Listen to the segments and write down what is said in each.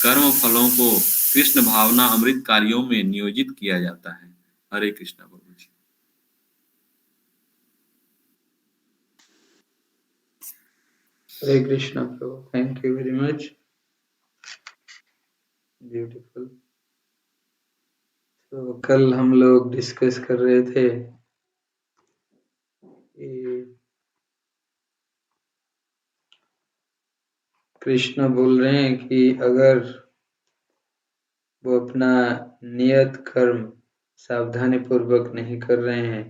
कर्म फलों को कृष्ण भावना अमृत कार्यों में नियोजित किया जाता है। Hare Krishna prabhu ji. Hare Krishna prabhu, thank you very much, beautiful. तो कल हम लोग डिस्कस कर रहे थे कि कृष्ण बोल रहे हैं कि अगर वो अपना नियत कर्म सावधानी पूर्वक नहीं कर रहे हैं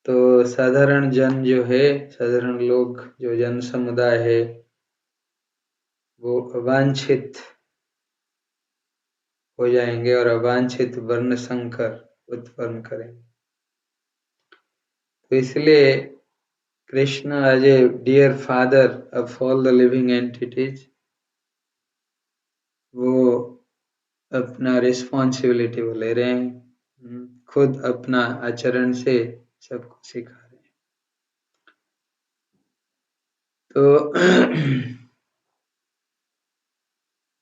तो साधारण जन जो है, साधारण लोग, जो जन समुदाय है, वो अवांछित हो जाएंगे और अवांछित वर्ण संकर उत्पन्न करेंगे। तो इसलिए Krishna as a dear father of all the living entities, वो अपना रिस्पॉन्सिबिलिटी वो ले रहे हैं, खुद अपना आचरण से सबको सिखा रहे हैं। तो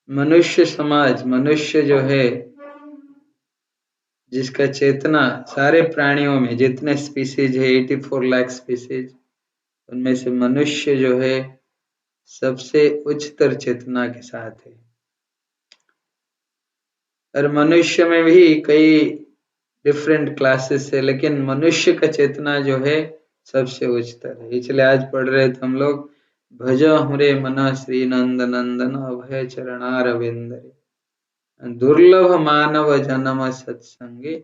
मनुष्य समाज, मनुष्य जो है, जिसका चेतना सारे प्राणियों में जितने स्पीसीज है 84 लाख स्पीसीज, उनमें से मनुष्य जो है सबसे उच्चतर चेतना के साथ है। और मनुष्य में भी कई डिफरेंट क्लासेस है, लेकिन मनुष्य का चेतना जो है सबसे उच्चतर है। इसलिए आज पढ़ रहे थे हम लोग, भजो हमरे मना श्री नंद नंदन अभय चरणारविंद, दुर्लभ मानव जन्म सत्संगे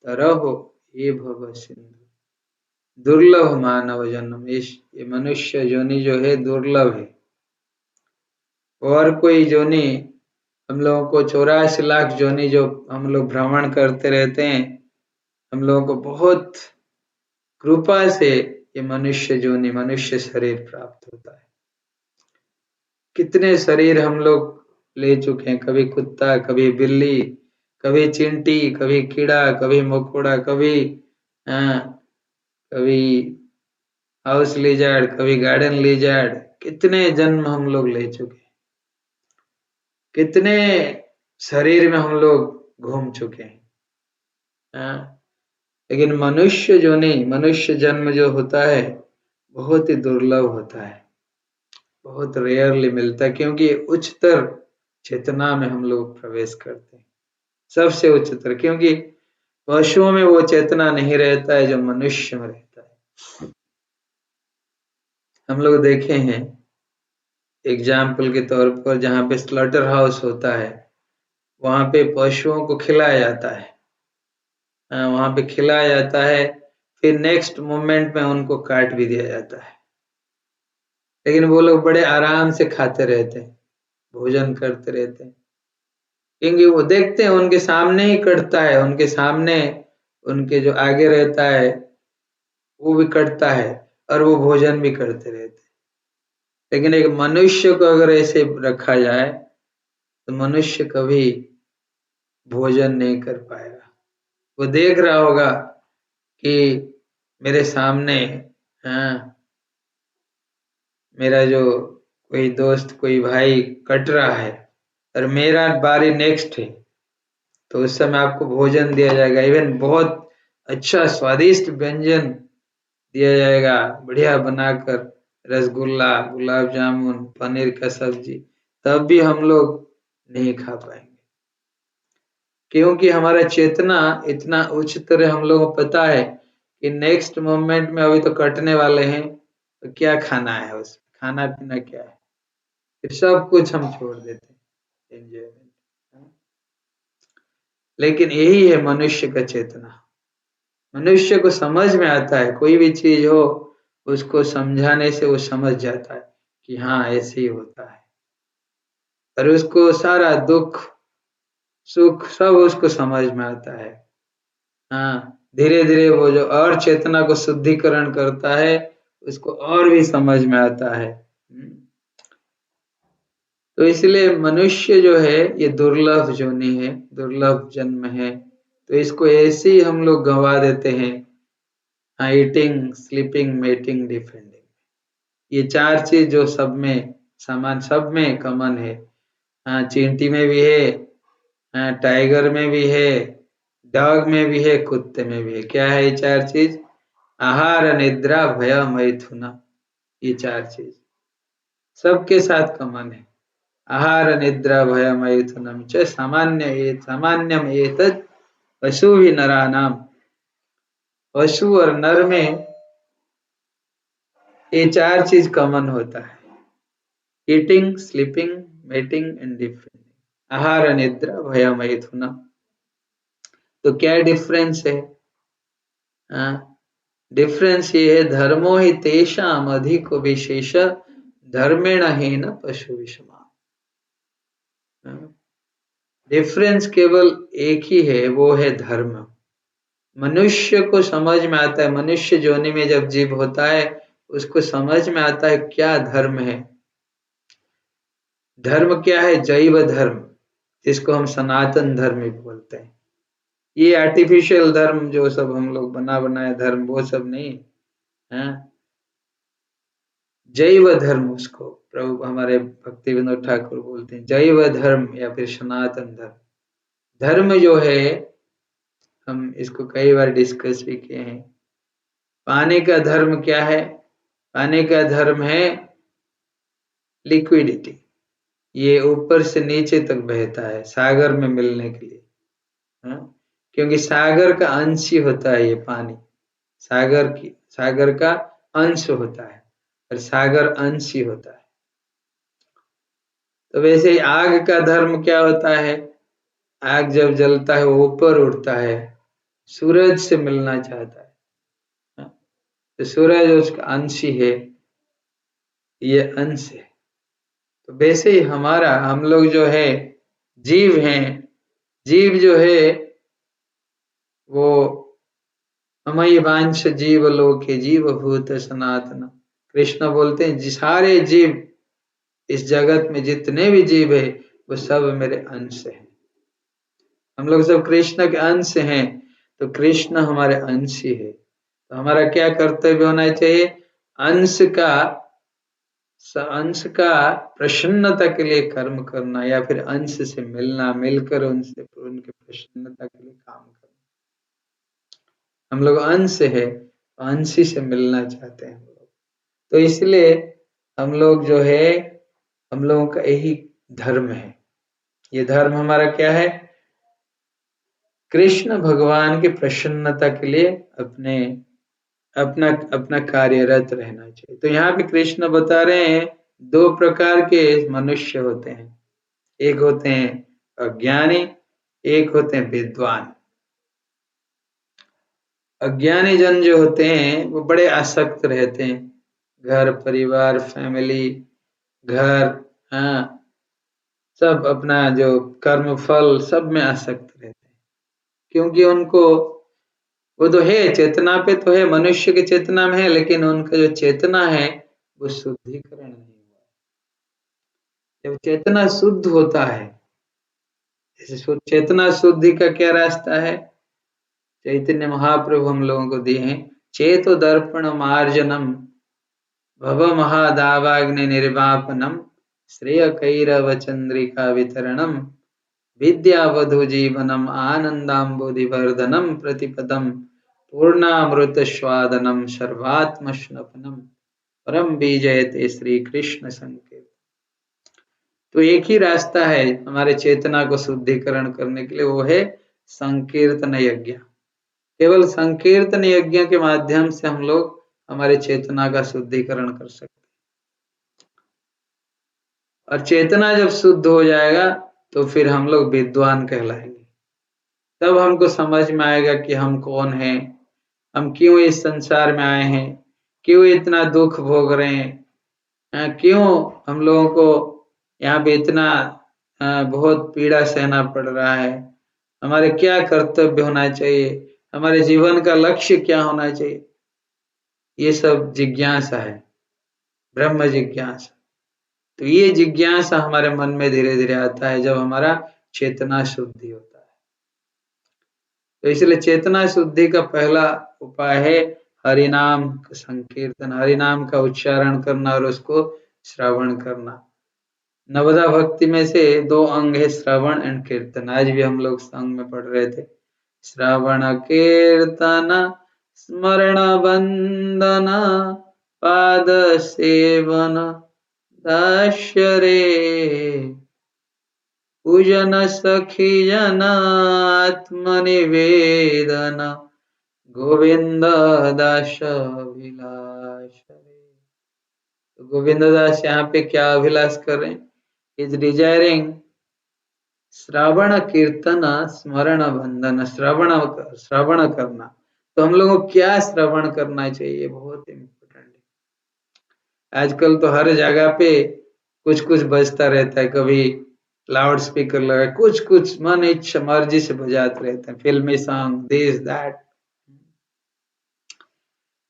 तरहो ये भव सिंधु। दुर्लभ मानव जन्म, ये मनुष्य जोनि जो है दुर्लभ है। और कोई जोनि, हम लोगों को 84 लाख जोनि जो हम लोग भ्रमण करते रहते हैं, हम लोगों को बहुत कृपा से ये मनुष्य जोनि, मनुष्य शरीर प्राप्त होता है। कितने शरीर हम लोग ले चुके हैं, कभी कुत्ता, कभी बिल्ली, कभी चींटी, कभी कीड़ा, कभी मकोड़ा, कभी हाउस लिजर्ड, कभी गार्डन लिजर्ड, कितने जन्म हम लोग ले चुके हैं, कितने शरीर में हम लोग घूम चुके हैं। लेकिन मनुष्य जो नहीं, मनुष्य जन्म जो होता है बहुत ही दुर्लभ होता है, बहुत रेयरली मिलता है, क्योंकि उच्चतर चेतना में हम लोग प्रवेश करते हैं, सबसे उच्चतर। क्योंकि पशुओं में वो चेतना नहीं रहता है जो मनुष्य में रहता है। हम लोग देखे हैं एग्जाम्पल के तौर पर, जहाँ पे स्लॉटर हाउस होता है वहां पे पशुओं को खिलाया जाता है, वहां पे खिलाया जाता है, फिर नेक्स्ट मोमेंट में उनको काट भी दिया जाता है। लेकिन वो लोग बड़े आराम से खाते रहते हैं, भोजन करते रहते हैं, क्योंकि वो देखते हैं उनके सामने ही कटता है, उनके सामने, उनके जो आगे रहता है वो भी कटता है और वो भोजन भी करते रहते हैं। लेकिन एक मनुष्य को अगर ऐसे रखा जाए तो मनुष्य कभी भोजन नहीं कर पाएगा। वो देख रहा होगा कि मेरे सामने, हाँ, मेरा जो कोई दोस्त, कोई भाई कट रहा है और मेरा बारी नेक्स्ट है, तो उस समय आपको भोजन दिया जाएगा। इवन बहुत अच्छा स्वादिष्ट व्यंजन दिया जाएगा, बढ़िया बनाकर, रसगुल्ला, गुलाब जामुन, पनीर का सब्जी, तब भी हम लोग नहीं खा पाएंगे, क्योंकि हमारा चेतना इतना उच्चतर है। हम लोगों को पता है कि नेक्स्ट मोमेंट में अभी तो कटने वाले हैं, तो क्या खाना है, उसमें खाना पीना क्या है, फिर सब कुछ हम छोड़ देते हैं, एंजॉयमेंट। लेकिन यही है मनुष्य का चेतना। मनुष्य को समझ में आता है, कोई भी चीज हो उसको समझाने से वो समझ जाता है कि हाँ ऐसे ही होता है, और उसको सारा दुख सुख सब उसको समझ में आता है। हाँ, धीरे धीरे वो जो और चेतना को शुद्धिकरण करता है उसको और भी समझ में आता है। तो इसलिए मनुष्य जो है ये दुर्लभ जोनि है, दुर्लभ जन्म है, तो इसको ऐसे ही हम लोग गंवा देते हैं। ईटिंग, स्लीपिंग, मेटिंग, डिफेंडिंग, ये चार चीज जो सब में समान, सब में कॉमन है। हाँ, चींटी में भी है, हाँ, टाइगर में भी है, डॉग में भी है, कुत्ते में भी है। क्या है ये 4 चीज? आहार, निद्रा, भय, मैथुन। ये 4 चीज सबके साथ कॉमन है। आहार, निद्रा, भय, मैथुनम च सामान्यम एतत् पशुभिः नराणाम। पशु और नर में ये 4 चीज कॉमन होता है। Eating, sleeping, mating and defending. आहार, निद्रा, भय, मैथुन। तो क्या डिफरेंस है? डिफरेंस ये है, धर्मो हि तेषाम अधिको विशेष धर्मेण हीन पशु विषमा। डिफरेंस केवल एक ही है, वो है धर्म। मनुष्य को समझ में आता है, मनुष्य योनि में जब जीव होता है उसको समझ में आता है क्या धर्म है। धर्म क्या है? जैव धर्म, जिसको हम सनातन धर्म भी बोलते हैं। ये आर्टिफिशियल धर्म जो सब हम लोग बना बनाया धर्म, वो सब नहीं है। जैव धर्म उसको प्रभु हमारे भक्ति विनोद ठाकुर बोलते हैं, जैव धर्म या फिर सनातन धर्म। धर्म जो है, हम इसको कई बार डिस्कस भी किए हैं। पानी का धर्म क्या है? पानी का धर्म है लिक्विडिटी। ये ऊपर से नीचे तक बहता है सागर में मिलने के लिए। क्योंकि सागर का अंश ही होता है ये पानी। सागर का अंश होता है और सागर अंश ही होता है। तो वैसे ही आग का धर्म क्या होता है? आग जब जलता है वो ऊपर उड़ता है, सूरज से मिलना चाहता है। तो सूरज उसका अंश ही है, ये अंश है। तो वैसे ही हम लोग जो है जीव हैं। जीव जो है वो अमय वांश जीव लोके जीव भूत सनातन। कृष्ण बोलते हैं सारे जीव इस जगत में जितने भी जीव है वो सब मेरे अंश हैं। हम लोग सब कृष्ण के अंश हैं, तो कृष्ण हमारे अंश ही है। तो हमारा क्या कर्तव्य होना चाहिए? अंश का प्रसन्नता के लिए कर्म करना, या फिर अंश से मिलना, मिलकर उनसे उनके प्रसन्नता के लिए काम करना। हम लोग अंश है, अंश ही से मिलना चाहते हैं हम लोग। तो इसलिए हम लोग जो है, हम लोगों का यही धर्म है। ये धर्म हमारा क्या है? कृष्ण भगवान की प्रसन्नता के लिए अपना कार्यरत रहना चाहिए। तो यहाँ पे कृष्ण बता रहे हैं 2 प्रकार के मनुष्य होते हैं। एक होते हैं अज्ञानी, एक होते हैं विद्वान। अज्ञानी जन जो होते हैं वो बड़े आसक्त रहते हैं, घर परिवार, फैमिली, घर, हाँ, सब अपना जो कर्म फल सब में आसक्त रहते हैं। क्योंकि उनको वो तो है, चेतना पे तो है, मनुष्य की चेतना में है, लेकिन उनका जो चेतना है वो शुद्धिकरण नहीं हुआ। जब चेतना शुद्ध होता है, जैसे चेतना शुद्धि का क्या रास्ता है? चैतन्य महाप्रभु हम लोगों को दिए हैं, चेतो दर्पण मार्जनम भव महादावाग्नि निर्वापनम श्रेय कैरव चंद्रिका वितरणम विद्यावधु जीवनम आनंदाम्बुधिवर्धनम प्रतिपदम पूर्णामृत स्वादनम सर्वात्मस्नपनम परम बीजयते श्री कृष्ण संकेत। तो एक ही रास्ता है हमारे चेतना को शुद्धिकरण करने के लिए, वो है संकीर्तन यज्ञ। केवल संकीर्तन यज्ञ के माध्यम से हम लोग हमारे चेतना का शुद्धिकरण कर सकते हैं। और चेतना जब शुद्ध हो जाएगा तो फिर हम लोग विद्वान कहलाएंगे। तब हमको समझ में आएगा कि हम कौन हैं, हम क्यों इस संसार में आए हैं, क्यों इतना दुख भोग रहे हैं, क्यों हम लोगों को यहाँ पे इतना बहुत पीड़ा सहना पड़ रहा है, हमारे क्या कर्तव्य होना चाहिए, हमारे जीवन का लक्ष्य क्या होना चाहिए। ये सब जिज्ञासा है, ब्रह्म जिज्ञासा। तो ये जिज्ञासा हमारे मन में धीरे धीरे आता है जब हमारा चेतना शुद्धि होता है। तो इसलिए चेतना शुद्धि का पहला उपाय है हरिनाम संकीर्तन, हरिनाम का उच्चारण करना और उसको श्रवण करना। नवदा भक्ति में से 2 अंग है श्रवण एंड कीर्तन। आज भी हम लोग संग में पढ़ रहे थे। श्रवण कीर्तन स्मरण वंदन पाद सेवन दास्य रे पूजन सखी जन आत्मनिवेदन गोविंद दास अभिलाष रे। तो गोविंद दास यहाँ पे क्या अभिलाष कर रहे हैं? इज डिजायरिंग श्रवण कीर्तन स्मरण बंधन। श्रवण करना, तो हम लोगों को क्या श्रवण करना चाहिए, बहुत इम्पोर्टेंट है। आजकल तो हर जगह पे कुछ कुछ बजता रहता है, कभी लाउड स्पीकर लगा, कुछ कुछ मन इच्छा मर्जी से बजाते रहते हैं, फिल्मी सॉन्ग दिस दैट।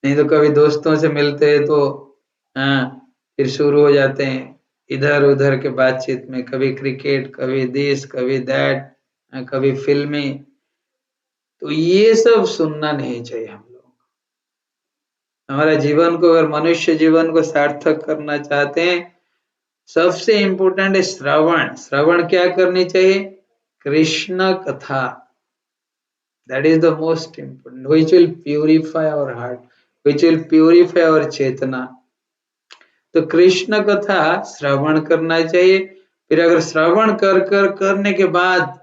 नहीं तो कभी दोस्तों से मिलते हैं तो हाँ फिर शुरू हो जाते हैं इधर उधर के बातचीत में, कभी क्रिकेट, कभी दिस, कभी दैट, कभी फिल्मी। तो ये सब सुनना नहीं चाहिए हम लोग। हमारा जीवन को, अगर मनुष्य जीवन को सार्थक करना चाहते हैं, सबसे इम्पोर्टेंट है श्रवण। श्रवण क्या करनी चाहिए? कृष्ण कथा। That is the most important, which will purify our heart, which will purify our chetana. तो कृष्ण कथा श्रवण करना चाहिए। फिर अगर श्रवण करने के बाद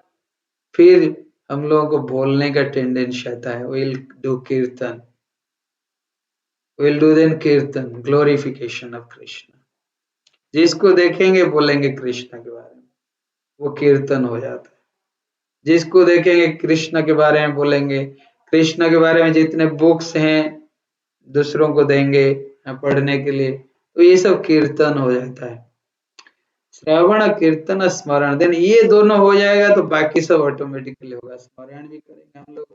फिर हम लोगों को बोलने का टेंडेंसी आता है, विल डू कीर्तन, विल डू देन कीर्तन, ग्लोरिफिकेशन ऑफ कृष्ण। जिसको देखेंगे बोलेंगे कृष्ण के बारे में, वो कीर्तन हो जाता है। जिसको देखेंगे कृष्ण के बारे में बोलेंगे, कृष्ण के बारे में जितने बुक्स हैं दूसरों को देंगे पढ़ने के लिए, तो ये सब कीर्तन हो जाता है। श्रवण कीर्तन स्मरण, देन ये दोनों हो जाएगा तो बाकी सब ऑटोमेटिकली होगा। स्मरण भी करेंगे हम लोग,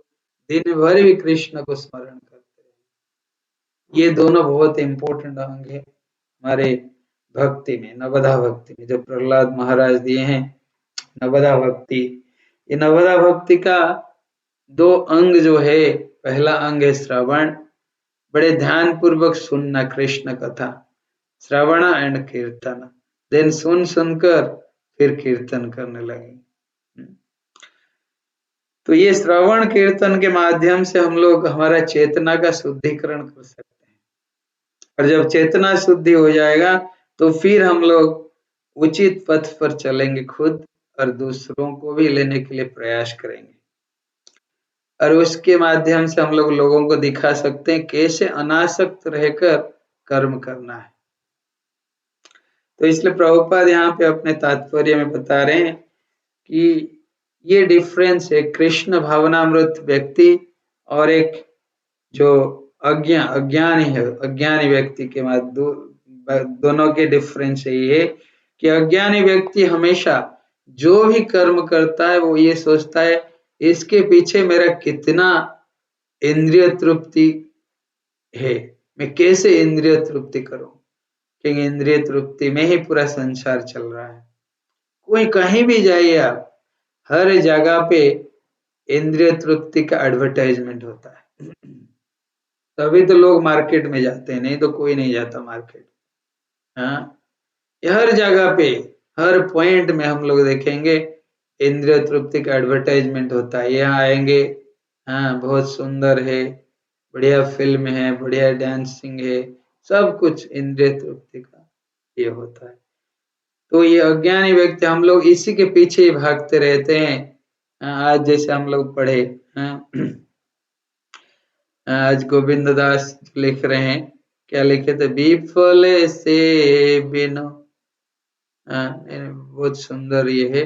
दिन भर भी कृष्ण को स्मरण करते हैं। ये दोनों बहुत इंपॉर्टेंट अंग है हमारे भक्ति में, नवदा भक्ति में, जो प्रहलाद महाराज दिए हैं नवदा भक्ति। ये नवदा भक्ति का 2 अंग जो है, पहला अंग है श्रवण, बड़े ध्यान पूर्वक सुनना कृष्ण कथा, श्रवण एंड कीर्तन। देन सुन सुनकर फिर कीर्तन करने लगे। तो ये श्रवण कीर्तन के माध्यम से हम लोग हमारा चेतना का शुद्धिकरण कर सकते हैं। और जब चेतना शुद्धि हो जाएगा तो फिर हम लोग उचित पथ पर चलेंगे खुद, और दूसरों को भी लेने के लिए प्रयास करेंगे। और उसके माध्यम से हम लोग लोगों को दिखा सकते हैं कैसे अनासक्त रहकर कर्म करना है। तो इसलिए प्रभुपाद यहाँ पे अपने तात्पर्य में बता रहे हैं कि ये डिफरेंस है कृष्ण भावनामृत व्यक्ति और एक जो अज्ञानी है, अज्ञानी व्यक्ति के दोनों के डिफरेंस ये है कि अज्ञानी व्यक्ति हमेशा जो भी कर्म करता है वो ये सोचता है इसके पीछे मेरा कितना इंद्रिय तृप्ति है, मैं कैसे इंद्रिय तृप्ति करूं, क्योंकि इंद्रिय तृप्ति में ही पूरा संसार चल रहा है। कोई कहीं भी जाइए आप, हर जगह पे इंद्रिय तृप्ति का एडवर्टाइजमेंट होता है। तभी तो लोग मार्केट में जाते हैं, नहीं तो कोई नहीं जाता मार्केट। हाँ, हर जगह पे, हर पॉइंट में हम लोग देखेंगे इंद्रिय तृप्ति का एडवर्टाइजमेंट होता है। यहाँ आएंगे, हाँ बहुत सुंदर है, बढ़िया फिल्म है, बढ़िया डांसिंग है, सब कुछ इंद्रिय तृप्ति का ये होता है। तो ये अज्ञानी व्यक्ति, हम लोग इसी के पीछे ही भागते रहते हैं। आज जैसे हम लोग पढ़े, आज गोविंद दास लिख रहे हैं, क्या लिखे थे? विफल से बिनो, बहुत सुंदर ये है,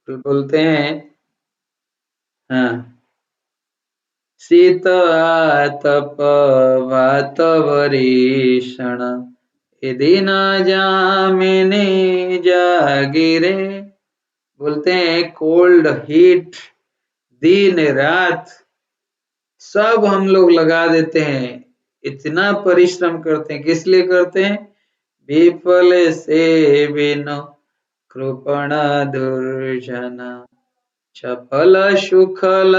बोलते हैं हाँ, शीत आतप वातवरीषण यदि न जामिने जागिरे। बोलते हैं कोल्ड हीट, दिन रात सब हम लोग लगा देते हैं, इतना परिश्रम करते हैं। किस लिए करते हैं? विफल से बिनो कृपण दुर्जन चपल सुखल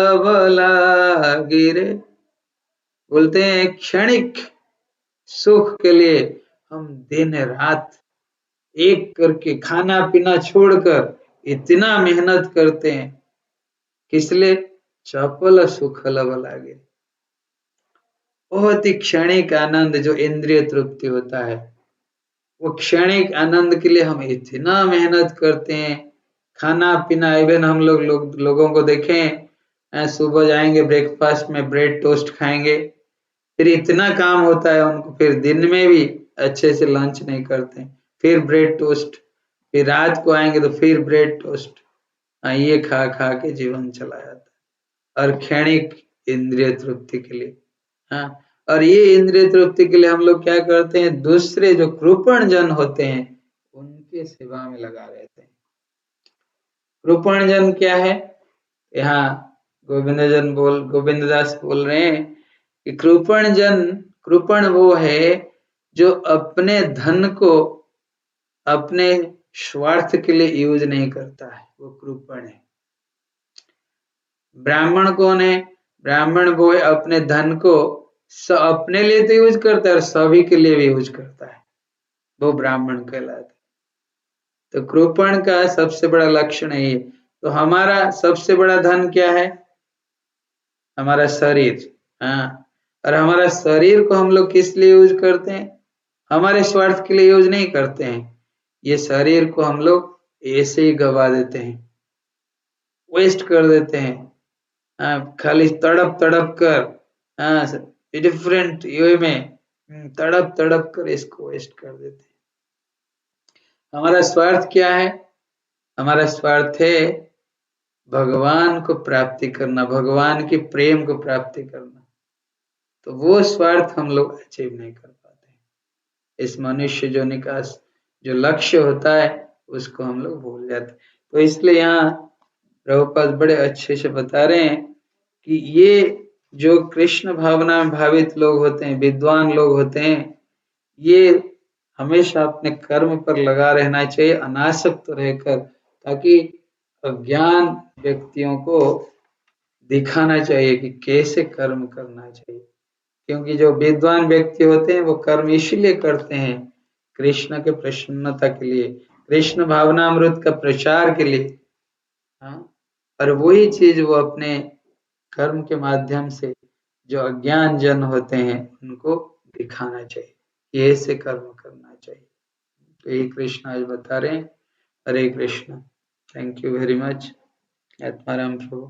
गिरे। बोलते हैं क्षणिक सुख के लिए हम दिन रात एक करके खाना पीना छोड़कर इतना मेहनत करते हैं, किस लिए? चपल सुखल लागे। बहुत ही क्षणिक आनंद जो इंद्रिय तृप्ति होता है, वो क्षणिक आनंद के लिए हम इतना मेहनत करते हैं। खाना पीना, इवन हम लोगों को देखें, सुबह जाएंगे ब्रेकफास्ट में ब्रेड टोस्ट खाएंगे, फिर इतना काम होता है उनको, फिर दिन में भी अच्छे से लंच नहीं करते, फिर ब्रेड टोस्ट, फिर रात को आएंगे तो फिर ब्रेड टोस्ट। ये खा खा के जीवन चला जाता है, और क्षणिक इंद्रिय तृप्ति के लिए। हाँ, और ये इंद्रिय तृप्ति के लिए हम लोग क्या करते हैं? दूसरे जो कृपण जन होते हैं उनके सेवा में लगा रहते हैं। कृपण जन क्या है? यहाँ गोविंददास बोल रहे हैं कि कृपण वो है जो अपने धन को अपने स्वार्थ के लिए यूज नहीं करता है, वो कृपण है। ब्राह्मण कौन है? ब्राह्मण वो है अपने धन को अपने लिए तो यूज करता है और सभी के लिए भी यूज करता है, वो ब्राह्मण कहलाता है। तो कृपण का सबसे बड़ा लक्षण है ये। तो हमारा सबसे बड़ा धन क्या है? हमारा शरीर। हाँ, और हमारा शरीर को हम लोग किस लिए यूज करते हैं? हमारे स्वार्थ के लिए यूज नहीं करते हैं। ये शरीर को हम लोग ऐसे ही गवा देते हैं, वेस्ट कर देते हैं। खाली तड़प तड़प कर डिफरेंट वे में तड़प तड़प कर इसको वेस्ट कर देते हैं। हमारा स्वार्थ क्या है? हमारा स्वार्थ है भगवान को प्राप्ति करना, भगवान की प्रेम को प्राप्ति करना। तो वो स्वार्थ हम लोग अचीव नहीं कर पाते। इस मनुष्य जोनि का जो लक्ष्य होता है उसको हम लोग भूल जाते। तो इसलिए यहाँ प्रभुपाद बड़े अच्छे से बता रहे हैं कि ये जो कृष्ण भावना में भावित लोग होते हैं, विद्वान लोग होते हैं, ये हमेशा अपने कर्म पर लगा रहना चाहिए, अनासक्त रहकर, ताकि अज्ञान व्यक्तियों को दिखाना चाहिए कि कैसे कर्म करना चाहिए। क्योंकि जो विद्वान व्यक्ति होते हैं वो कर्म इसलिए करते हैं कृष्ण के प्रसन्नता के लिए, कृष्ण भावनामृत का प्रचार के लिए। हाँ, और वही चीज वो अपने कर्म के माध्यम से जो अज्ञान जन होते हैं उनको दिखाना चाहिए, ये ऐसे कर्म करना चाहिए। तो ये कृष्ण आज बता रहे हैं। Hare Krishna. Thank you very much. Atmaram prabhu.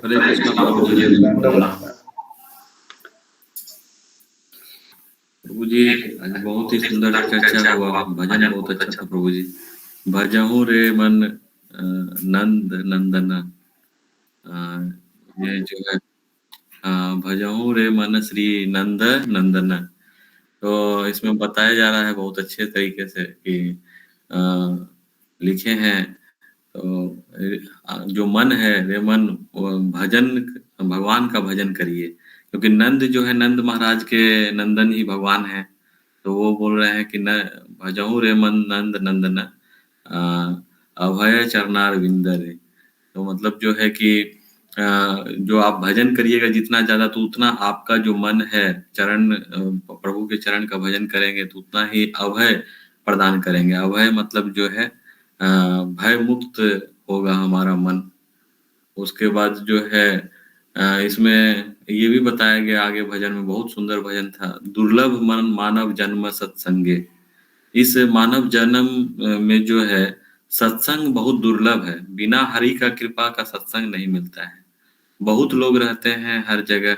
Hare Krishna prabhu ji. Prabhu ji आज बहुत ही सुंदर चर्चा हुआ, भजन बहुत अच्छा था प्रभु जी। भजहूँ रे मन नंद नंदन, ये जो है भजहूँ रे मन श्री नंद नंदन। तो इसमें बताया जा रहा है बहुत अच्छे तरीके से कि लिखे हैं। तो जो मन है वे मन भजन, भगवान का भजन करिए, क्योंकि नंद जो है नंद महाराज के नंदन ही भगवान है। तो वो बोल रहे हैं कि न भजहूँ रे मन नंद नंदन अभय चरणार विंदर। तो मतलब जो है कि जो आप भजन करिएगा जितना ज्यादा, तो उतना आपका जो मन है चरण प्रभु के चरण का भजन करेंगे तो उतना ही अभय प्रदान करेंगे। अभय मतलब जो है भय मुक्त होगा हमारा मन। उसके बाद जो है इसमें ये भी बताया गया आगे भजन में, बहुत सुंदर भजन था। दुर्लभ मन मानव जन्म सत्संगे। इस मानव जन्म में जो है सत्संग बहुत दुर्लभ है। बिना हरि का कृपा का सत्संग नहीं मिलता है। बहुत लोग रहते हैं हर जगह,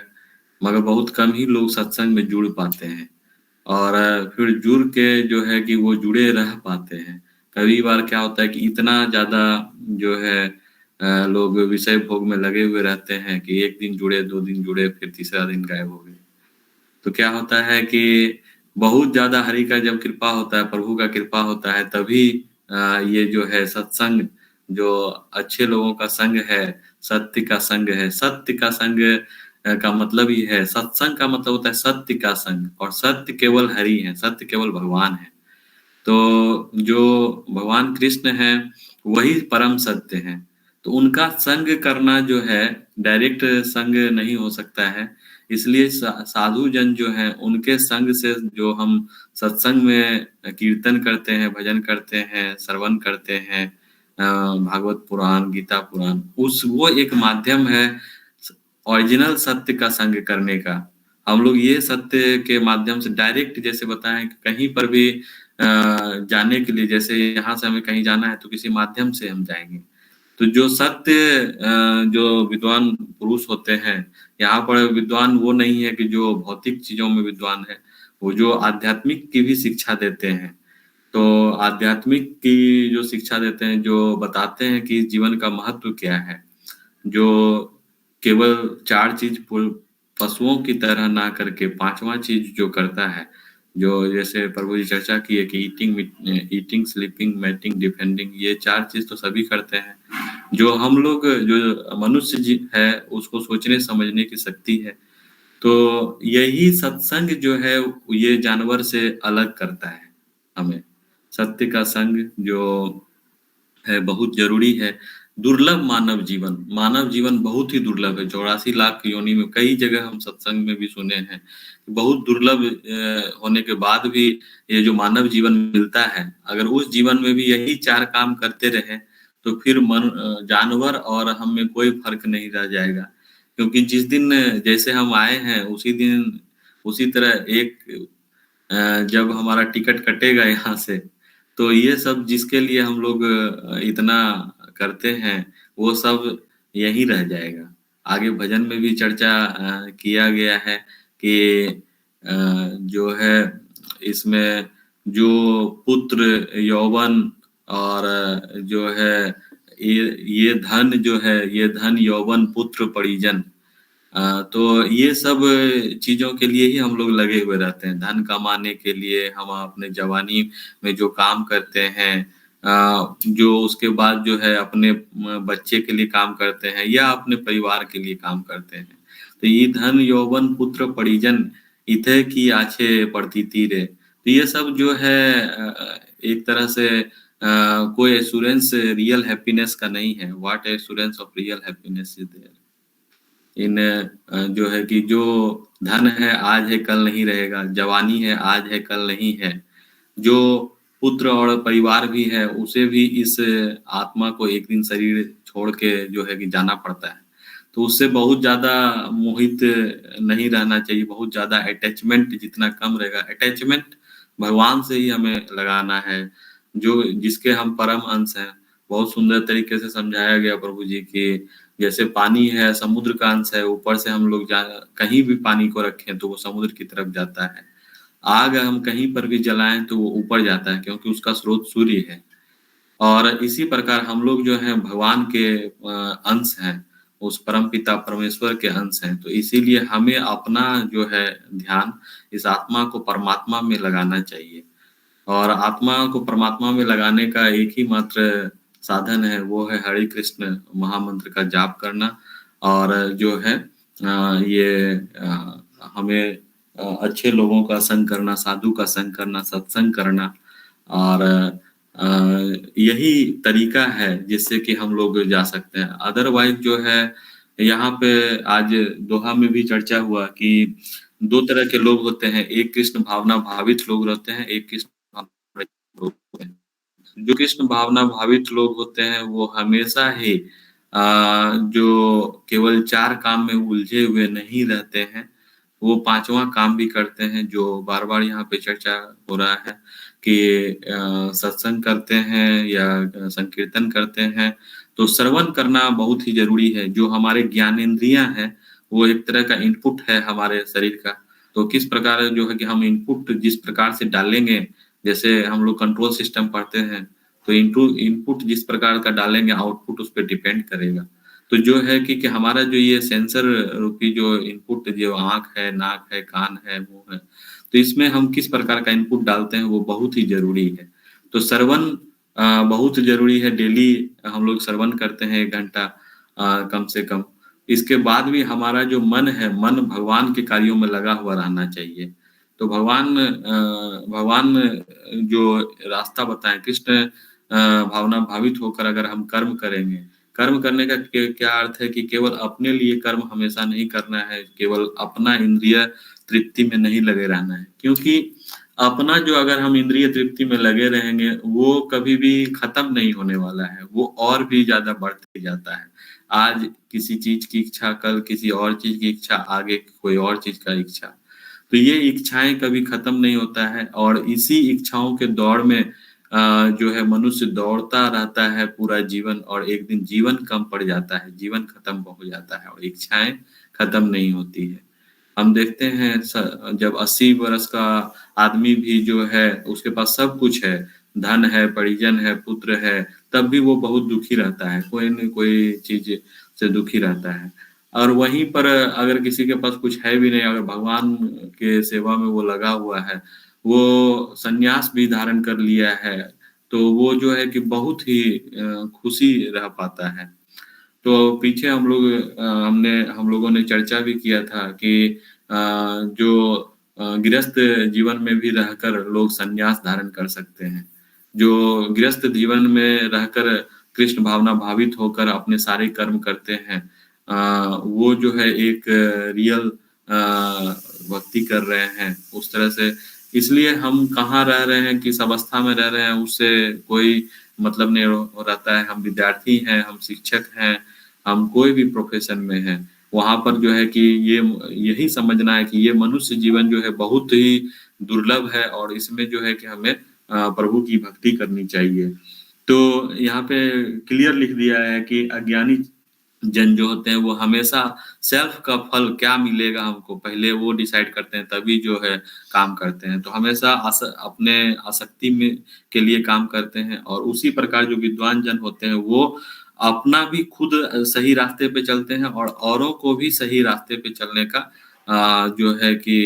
मगर बहुत कम ही लोग सत्संग में जुड़ पाते हैं। और फिर जुड़ के जो है कि वो जुड़े रह पाते हैं। कई बार क्या होता है कि इतना ज्यादा जो है लोग विषय भोग में लगे हुए रहते हैं कि एक दिन जुड़े, 2 दिन जुड़े, फिर तीसरा दिन गायब हो गए। तो क्या होता है कि बहुत ज्यादा हरि का जब कृपा होता है, प्रभु का कृपा होता है, तभी ये जो है सत्संग, जो अच्छे लोगों का संग है, सत्य का संग है। सत्य का संग का मतलब ही है, सत्संग का मतलब होता है सत्य का संग, और सत्य केवल हरि है, सत्य केवल भगवान है। तो जो भगवान कृष्ण हैं वही परम सत्य हैं। तो उनका संग करना जो है डायरेक्ट संग नहीं हो सकता है, इसलिए साधु जन जो हैं, उनके संग से जो हम सत्संग में कीर्तन करते हैं, भजन करते हैं, श्रवण करते हैं, भागवत पुराण, गीता पुराण, वो एक माध्यम है ओरिजिनल सत्य का संग करने का। हम लोग ये सत्य के माध्यम से डायरेक्ट जैसे बताएँ कि कहीं पर भी जाने के लिए, जैसे यहाँ से हमें कहीं जाना है तो किसी माध्यम से हम जाएँगे। तो जो सत्य जो विद्वान पुरुष होते हैं, यहाँ पर विद्वान वो नहीं है कि जो भौतिक चीज़ों में विद्वान है, वो जो आध्यात्मिक की भी शिक्षा देते हैं। तो आध्यात्मिक की जो शिक्षा देते हैं, जो बताते हैं कि जीवन का महत्व क्या है, जो केवल 4 चीज़ पशुओं की तरह ना करके 5वाँ चीज़ जो करता है, जो जैसे प्रभु जी चर्चा की है कि ईटिंग, स्लीपिंग, मैटिंग, डिफेंडिंग, ये 4 चीज़ तो सभी करते हैं। जो हम लोग जो मनुष्य है, उसको सोचने समझने की शक्ति है। तो यही सत्संग जो है, ये जानवर से अलग करता है हमें। सत्य का संग जो है बहुत ज़रूरी है। दुर्लभ मानव जीवन बहुत ही दुर्लभ है। 84 लाख योनि में कई जगह हम सत्संग में भी सुने हैं। बहुत दुर्लभ होने के बाद भी ये जो मानव जीवन मिलता है, अगर उस जीवन में भी यही 4 काम करते रहें, तो फिर जानवर और हम में कोई फ़र्क नहीं रह जाएगा। क्योंकि जिस दिन जैसे हम आए हैं, उसी दिन उसी तरह जब हमारा टिकट कटेगा यहाँ से, तो ये सब जिसके लिए हम लोग इतना करते हैं, वो सब यहीं रह जाएगा। आगे भजन में भी चर्चा किया गया है कि जो है इसमें जो पुत्र, यौवन और जो है ये धन जो है, ये धन, यौवन, पुत्र, परिजन, तो ये सब चीज़ों के लिए ही हम लोग लगे हुए रहते हैं। धन कमाने के लिए हम अपने जवानी में जो काम करते हैं, जो उसके बाद जो है अपने बच्चे के लिए काम करते हैं या अपने परिवार के लिए काम करते हैं। तो ये धन, यौवन, पुत्र, परिजन, इत्थे की आछे प्रतीति रे। तो ये सब जो है एक तरह से कोई एश्योरेंस रियल हैप्पीनेस का नहीं है। What assurance of real happiness is there? जो है कि जो धन है आज है कल नहीं रहेगा, जवानी है आज है कल नहीं है। जो पुत्र और परिवार भी है, उसे भी इस आत्मा को एक दिन शरीर छोड़ के जो है कि जाना पड़ता है। तो उससे बहुत ज़्यादा मोहित नहीं रहना चाहिए, बहुत ज़्यादा अटैचमेंट जितना कम रहेगा, अटैचमेंट भगवान से ही हमें लगाना है, जो जिसके हम परम अंश हैं। बहुत सुंदर तरीके से समझाया गया प्रभु जी कि जैसे पानी है, समुद्र का अंश है, ऊपर से हम लोग कहीं भी पानी को रखें तो वो समुद्र की तरफ जाता है। आग हम कहीं पर भी जलाएँ तो वो ऊपर जाता है, क्योंकि उसका स्रोत सूर्य है। और इसी प्रकार हम लोग जो हैं भगवान के अंश हैं, उस परमपिता परमेश्वर के अंश हैं। तो इसीलिए हमें अपना जो है ध्यान इस आत्मा को परमात्मा में लगाना चाहिए। और आत्मा को परमात्मा में लगाने का एक ही मात्र साधन है, वो है हरे कृष्ण महामंत्र का जाप करना। और जो है हमें अच्छे लोगों का संग करना, साधु का संग करना, सत्संग करना। और यही तरीका है जिससे कि हम लोग जा सकते हैं। अदरवाइज़ जो है यहाँ पे आज दोहा में भी चर्चा हुआ कि 2 तरह के लोग होते हैं, एक कृष्ण भावना भावित लोग रहते हैं, एक कृष्ण भावना लोग होते हैं। जो कृष्ण भावना भावित लोग होते हैं, वो हमेशा ही जो केवल 4 काम में उलझे हुए नहीं रहते हैं, वो 5वाँ काम भी करते हैं, जो बार-बार यहाँ पे चर्चा हो रहा है कि सत्संग करते हैं या संकीर्तन करते हैं, तो श्रवण करना बहुत ही ज़रूरी है। जो हमारे ज्ञानेंद्रियाँ हैं, वो एक तरह का इनपुट है हमारे शरीर का। तो किस प्रकार जो है कि हम इनपुट जिस प्रकार से डालेंगे, जैसे हम लोग कंट्रोल सिस्टम पढ़ते हैं, तो इनपुट जिस प्रकार का डालेंगे, आउटपुट उस पे डिपेंड करेगा। तो जो है कि हमारा जो ये सेंसर रूपी जो इनपुट, जो आँख है, नाक है, कान है, मुँह है, तो इसमें हम किस प्रकार का इनपुट डालते हैं, वो बहुत ही ज़रूरी है। तो श्रवण बहुत ज़रूरी है, डेली हम लोग श्रवण करते हैं 1 घंटा कम से कम। इसके बाद भी हमारा जो मन है, मन भगवान के कार्यों में लगा हुआ रहना चाहिए। तो भगवान जो रास्ता बताएँ, कृष्ण भावना भावित होकर अगर हम कर्म करेंगे, कर्म करने का क्या अर्थ है कि केवल अपने लिए कर्म हमेशा नहीं करना है, केवल अपना इंद्रिय तृप्ति में नहीं लगे रहना है। क्योंकि अपना जो अगर हम इंद्रिय तृप्ति में लगे रहेंगे, वो कभी भी खत्म नहीं होने वाला है, वो और भी ज़्यादा बढ़ते जाता है। आज किसी चीज़ की इच्छा, कल किसी और चीज़ की इच्छा, आगे कोई और चीज़ का इच्छा। तो ये इच्छाएँ कभी खत्म नहीं होता है और इसी इच्छाओं के दौड़ में जो है मनुष्य दौड़ता रहता है पूरा जीवन और एक दिन जीवन कम पड़ जाता है, जीवन खत्म हो जाता है और इच्छाएँ खत्म नहीं होती है। हम देखते हैं जब 80 वर्ष का आदमी भी जो है उसके पास सब कुछ है, धन है, परिजन है, पुत्र है, तब भी वो बहुत दुखी रहता है, कोई न कोई चीज़ से दुखी रहता है। और वहीं पर अगर किसी के पास कुछ है भी नहीं, अगर भगवान के सेवा में वो लगा हुआ है, वो संन्यास भी धारण कर लिया है, तो वो जो है कि बहुत ही खुशी रह पाता है। तो पीछे हम लोगों ने चर्चा भी किया था कि जो गृहस्थ जीवन में भी रहकर लोग संन्यास धारण कर सकते हैं। जो गृहस्थ जीवन में रहकर कृष्ण भावना भावित होकर अपने सारे कर्म करते हैं, वो जो है एक रियल भक्ति कर रहे हैं उस तरह से। इसलिए हम कहाँ रह रहे हैं, किस अवस्था में रह रहे हैं, उससे कोई मतलब नहीं रहता है। हम विद्यार्थी हैं, हम शिक्षक हैं, हम कोई भी प्रोफ़ेशन में हैं, वहाँ पर जो है कि यही समझना है कि ये मनुष्य जीवन जो है बहुत ही दुर्लभ है और इसमें जो है कि हमें प्रभु की भक्ति करनी चाहिए। तो यहाँ पे क्लियर लिख दिया है कि अज्ञानी जन जो होते हैं वो हमेशा सेल्फ का फल क्या मिलेगा हमको पहले वो डिसाइड करते हैं, तभी जो है काम करते हैं। तो हमेशा अपने आसक्ति में के लिए काम करते हैं और उसी प्रकार जो विद्वान जन होते हैं वो अपना भी खुद सही रास्ते पे चलते हैं और औरों को भी सही रास्ते पे चलने का जो है कि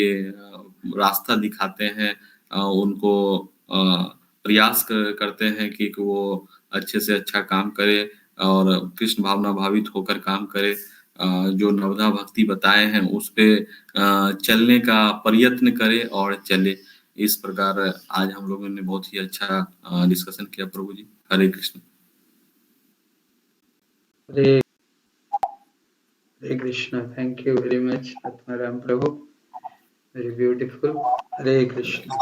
रास्ता दिखाते हैं। उनको प्रयास करते हैं कि वो अच्छे से अच्छा काम करे और कृष्ण भावना भावित होकर काम करे। जो नवधा भक्ति बताए हैं उस पे चलने का प्रयत्न करे और चले। इस प्रकार आज हम लोगों ने बहुत ही अच्छा डिस्कशन किया prabhu ji. Hare Krishna. Hare Hare Krishna. Thank you very much Atmaram prabhu, very beautiful. Hare Krishna.